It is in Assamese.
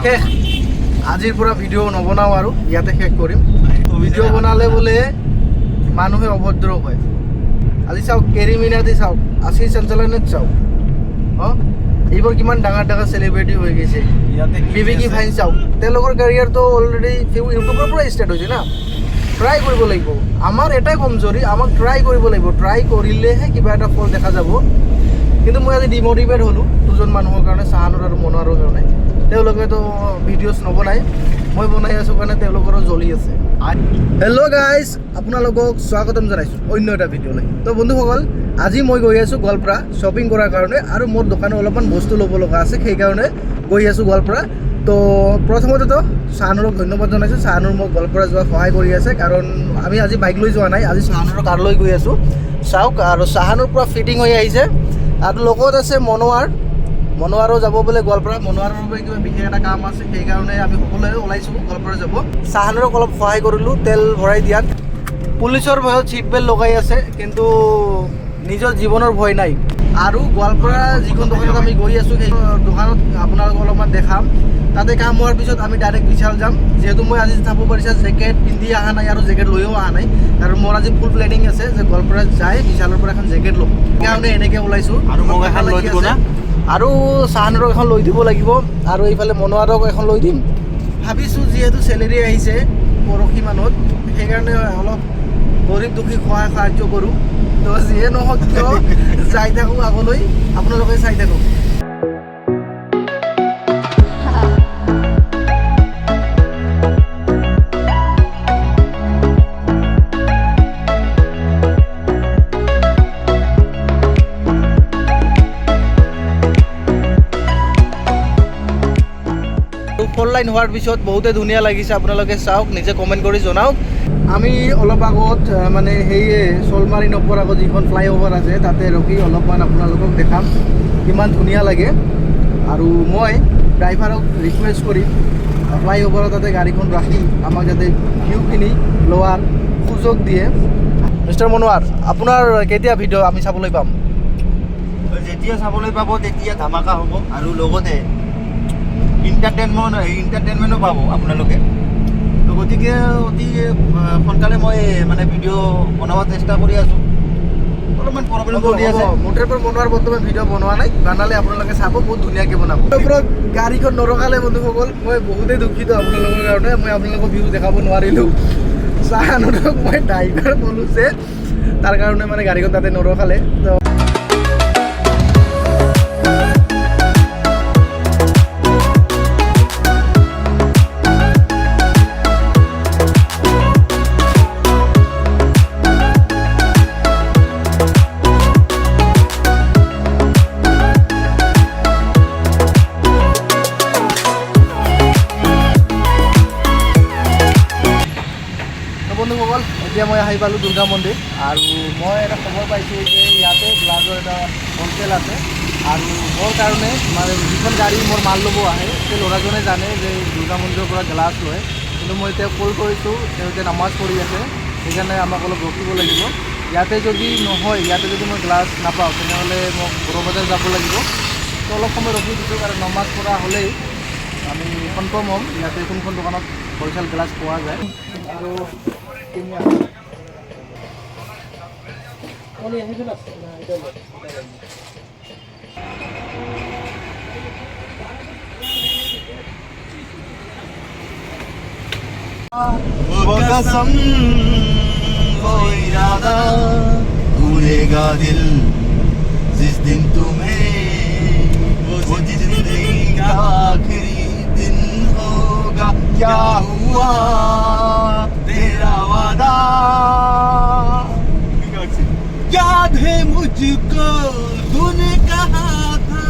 শেষ আজিৰ পৰা ভিডিঅ' নবনাওঁ আৰু ইয়াতে শেষ কৰিম ভিডিঅ' বনালে বোলে মানুহে অভদ্ৰ হয় আজি চাওক কেৰি মিনাতি চাওক আশিষ চঞ্চলনত চাওক এইবোৰ কিমান ডাঙৰ ডাঙৰ চেলিব্ৰিটি হৈ গৈছে বিবেকি ফাইন চাওক তেওঁলোকৰ কেৰিয়াৰটো অলৰেডি ইউটিউবৰ পৰা ষ্টাৰ্ট হৈছে না ট্ৰাই কৰিব লাগিব আমাৰ এটাই কমজোৰি আমাক ট্ৰাই কৰিব লাগিব ট্ৰাই কৰিলেহে কিবা এটা ফল দেখা যাব কিন্তু মই আজি ডিমোটিভেট হ'লোঁ দুজন মানুহৰ কাৰণে চাহানুৰ আৰু মনোৱাৰৰ কাৰণে তেওঁলোকেতো ভিডিঅ'ছ নবনায় মই বনাই আছোঁ কাৰণে তেওঁলোকৰো জ্বলি আছে হেল্ল' গাইজ আপোনালোকক স্বাগতম জনাইছোঁ অন্য এটা ভিডিঅ'লৈ তো বন্ধুসকল আজি মই গৈ আছোঁ গোৱালপাৰা শ্বপিং কৰাৰ কাৰণে আৰু মোৰ দোকানত অলপমান বস্তু ল'ব লগা আছে সেইকাৰণে গৈ আছোঁ গোৱালপাৰা তো প্ৰথমতেতো চাহানুৰক ধন্যবাদ জনাইছোঁ চাহানুৰ মোক গোৱালপাৰা যোৱা সহায় কৰি আছে কাৰণ আমি আজি বাইক লৈ যোৱা নাই আজি চাহানুৰৰ কাৰ লৈ গৈ আছোঁ চাওক আৰু চাহানুৰ পৰা ফিটিং হৈ আহিছে আৰু লগত আছে মনোৱাৰো যাব বোলে গোৱালপাৰা মনোৱাৰৰ বাবে কিবা বিশেষ এটা কাম আছে সেইকাৰণে আমি সকলোৱে ওলাইছোঁ গোৱালপাৰা যাব চাহানুৰক অলপ সহায় কৰিলোঁ তেল ভৰাই দিয়াত পুলিচৰ ভয়ত ছিট বেল্ট লগাই আছে কিন্তু নিজৰ জীৱনৰ ভয় নাই আৰু গোৱালপাৰা যিখন দোকানত আমি গৈ আছোঁ সেই দোকানত আপোনালোকক অলপমান দেখাম তাতে কাম হোৱাৰ পিছত আমি ডাইৰেক্ট বিশাল যাম যিহেতু মই আজি চাব পাৰিছা জেকেট পিন্ধি অহা নাই আৰু জেকেট লৈও অহা নাই আৰু মোৰ আজি ফুল প্লেনিং আছে যে গোৱালপাৰা যাই বিশালৰ পৰা এখন জেকেট ল'ম সেইকাৰণে এনেকৈ ওলাইছোঁ আৰু মোক এখন লৈ দিব না আৰু চাহানুৰক এখন লৈ দিব লাগিব আৰু এইফালে মনোৱাৰক এখন লৈ দিম ভাবিছোঁ যিহেতু চেলেৰি আহিছে পৰহি মানত সেইকাৰণে অলপ গৰীব দুখীক সহায় সাহায্য কৰোঁ তো যিয়ে নহওক কিয় যাই থাকোঁ আগলৈ আপোনালোকে চাই থাকক ফ'ৰ লাইন হোৱাৰ পিছত বহুতে ধুনীয়া লাগিছে আপোনালোকে চাওক নিজে কমেণ্ট কৰি জনাওক আমি অলপ আগত মানে সেয়ে শ'লমাৰী নপৰ আগত যিখন ফ্লাইঅভাৰ আছে তাতে ৰখি অলপমান আপোনালোকক দেখাম কিমান ধুনীয়া লাগে আৰু মই ড্ৰাইভাৰক ৰিকুৱেষ্ট কৰিম ফ্লাইঅভাৰৰ তাতে গাড়ীখন ৰাখি আমাক যাতে ভিউখিনি লোৱাৰ সুযোগ দিয়ে মিষ্টাৰ মনোৱাৰ আপোনাৰ কেতিয়া ভিডিঅ' আমি চাবলৈ পাম যেতিয়া চাবলৈ পাব তেতিয়া ধামাকা হ'ব আৰু লগতে এণ্টাৰটেইনমেণ্টো পাব আপোনালোকে তো গতিকে অতি সোনকালে মই মানে ভিডিঅ' বনাব চেষ্টা কৰি আছোঁ অলপমান প্ৰব্লেম চলি আছে মোটেৰ পৰা বনোৱাৰ বৰ্তমান ভিডিঅ' বনোৱা নাই বনালে আপোনালোকে চাব বহুত ধুনীয়াকৈ বনাব ওপৰত গাড়ীখন নৰখালে বন্ধুসকল মই বহুতেই দুখিত আপোনালোকৰ কাৰণে মই আপোনালোকক ভিউ দেখাব নোৱাৰিলোঁ চাহানুৰক মই ড্ৰাইভাৰ ক'লোঁ যে তাৰ কাৰণে মানে গাড়ীখন তাতে নৰখালে বন্ধুসকল এতিয়া মই আহি পালোঁ দুৰ্গা মন্দিৰ আৰু মই এটা খবৰ পাইছোঁ যে ইয়াতে গ্লাছৰ এটা হ'লচেল আছে আৰু মোৰ কাৰণে মানে যিখন গাড়ী মোৰ মাল ল'ব আহে সেই ল'ৰাজনে জানে যে দুৰ্গা মন্দিৰৰ পৰা গ্লাছ লয় কিন্তু মই এতিয়া কল কৰিছোঁ তেওঁ এতিয়া নামাজ পঢ়ি আছে সেইকাৰণে আমাক অলপ ৰখিব লাগিব ইয়াতে যদি নহয় ইয়াতে যদি মই গ্লাছ নাপাওঁ তেনেহ'লে মোক বড়োবজাৰ যাব লাগিব তো অলপ সময় ৰখি দিছোঁ কাৰণ নমাজ পঢ়া হ'লেই আমি কনফাৰ্ম হ'ম ইয়াতে কোনখন দোকানত হ'লচেল গ্লাছ পোৱা যায় আৰু वो कसम वो इरादा भूलेगा दिल जिस दिन तुम्हें वो जिंदगी का आखिरी दिन होगा क्या हुआ तेरा वादा याद है मुझको तूने कहा था